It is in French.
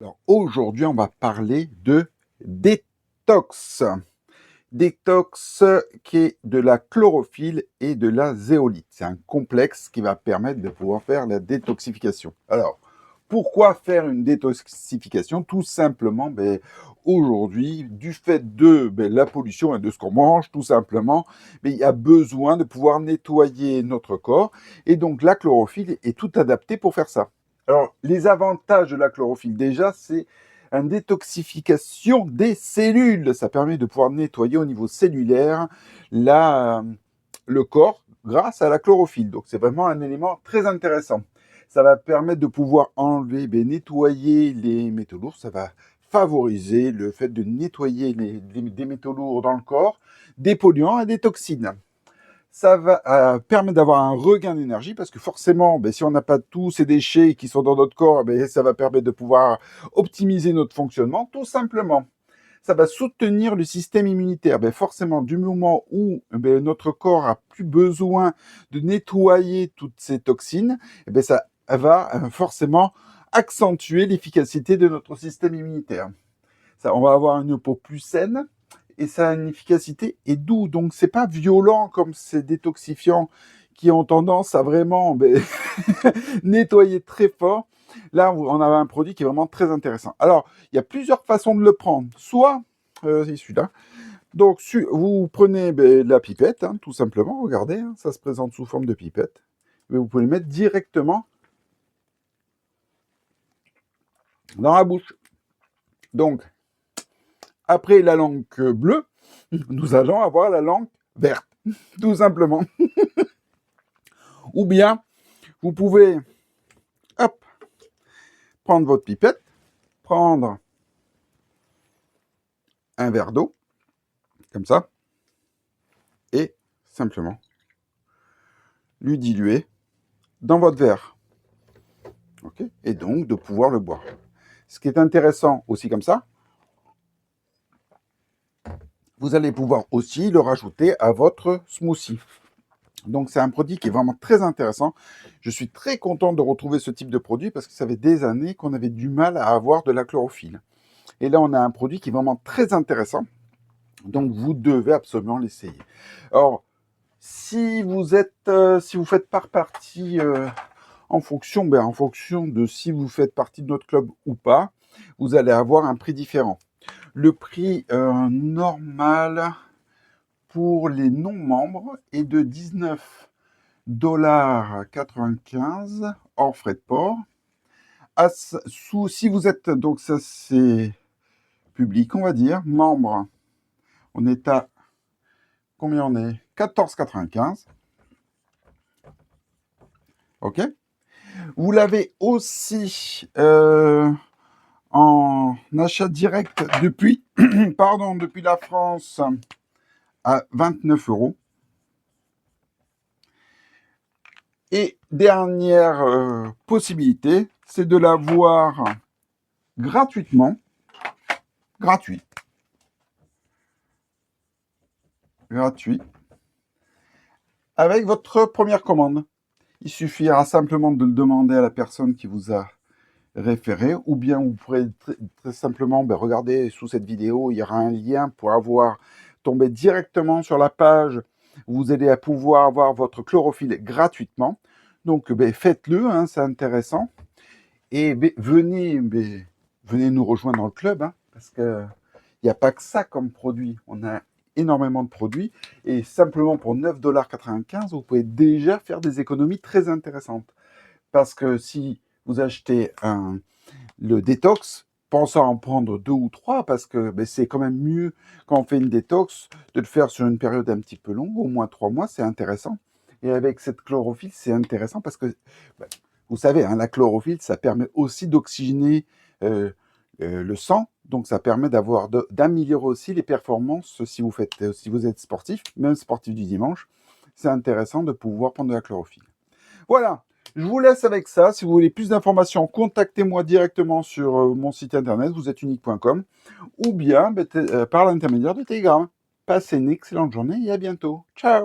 Alors aujourd'hui, on va parler de détox. Détox qui est de la chlorophylle et de la zéolite. C'est un complexe qui va permettre de pouvoir faire la détoxification. Alors, pourquoi faire une détoxification? Tout simplement, aujourd'hui, du fait de la pollution et de ce qu'on mange, tout simplement, il y a besoin de pouvoir nettoyer notre corps. Et donc, la chlorophylle est tout adaptée pour faire ça. Alors, les avantages de la chlorophylle, déjà, c'est une détoxification des cellules. Ça permet de pouvoir nettoyer au niveau cellulaire le corps grâce à la chlorophylle. Donc, c'est vraiment un élément très intéressant. Ça va permettre de pouvoir enlever, nettoyer les métaux lourds. Ça va favoriser le fait de nettoyer des métaux lourds dans le corps, des polluants et des toxines. Ça va permettre d'avoir un regain d'énergie parce que forcément, si on n'a pas tous ces déchets qui sont dans notre corps, ça va permettre de pouvoir optimiser notre fonctionnement, tout simplement. Ça va soutenir le système immunitaire. Forcément, du moment où notre corps a plus besoin de nettoyer toutes ces toxines, ça va forcément accentuer l'efficacité de notre système immunitaire. Ça, on va avoir une peau plus saine, et ça a une efficacité et doux. Donc, c'est pas violent comme ces détoxifiants qui ont tendance à vraiment nettoyer très fort. Là, on a un produit qui est vraiment très intéressant. Alors, il y a plusieurs façons de le prendre. Soit, c'est celui-là. Donc, vous prenez la pipette, tout simplement. Regardez, ça se présente sous forme de pipette. Mais vous pouvez le mettre directement dans la bouche. Donc, après la langue bleue, nous allons avoir la langue verte, tout simplement. Ou bien, vous pouvez, hop, prendre votre pipette, prendre un verre d'eau, comme ça, et simplement lui diluer dans votre verre. Okay, et donc, de pouvoir le boire. Ce qui est intéressant aussi comme ça, vous allez pouvoir aussi le rajouter à votre smoothie. Donc, c'est un produit qui est vraiment très intéressant. Je suis très content de retrouver ce type de produit parce que ça fait des années qu'on avait du mal à avoir de la chlorophylle. Et là, on a un produit qui est vraiment très intéressant. Donc, vous devez absolument l'essayer. Alors, si vous faites pas partie en fonction de si vous faites partie de notre club ou pas, vous allez avoir un prix différent. Le prix normal pour les non-membres est de 19,95 $ hors frais de port. Si vous êtes, donc ça c'est public, on va dire, membre, on est à, combien on est? 14,95 $. Ok. Vous l'avez aussi en achat direct depuis, depuis la France à 29 €. Et dernière possibilité, c'est de l'avoir gratuitement, gratuit, avec votre première commande. Il suffira simplement de le demander à la personne qui vous a référé, ou bien vous pourrez très simplement regarder sous cette vidéo, il y aura un lien pour tomber directement sur la page. Vous allez à pouvoir avoir votre chlorophylle gratuitement. Donc faites-le, c'est intéressant. Et venez nous rejoindre dans le club, parce qu'il n'y a pas que ça comme produit. On a énormément de produits. Et simplement pour 9,95 $, vous pouvez déjà faire des économies très intéressantes. Parce que si vous achetez le détox, pensez à en prendre 2 ou 3, parce que c'est quand même mieux quand on fait une détox de le faire sur une période un petit peu longue, au moins 3 mois, c'est intéressant. Et avec cette chlorophylle, c'est intéressant parce que, vous savez, la chlorophylle, ça permet aussi d'oxygéner le sang, donc ça permet d'améliorer aussi les performances si vous êtes sportif, même sportif du dimanche. C'est intéressant de pouvoir prendre de la chlorophylle. Voilà, je vous laisse avec ça. Si vous voulez plus d'informations, contactez-moi directement sur mon site internet, vousetesunique.com, ou bien par l'intermédiaire de Telegram. Passez une excellente journée et à bientôt. Ciao!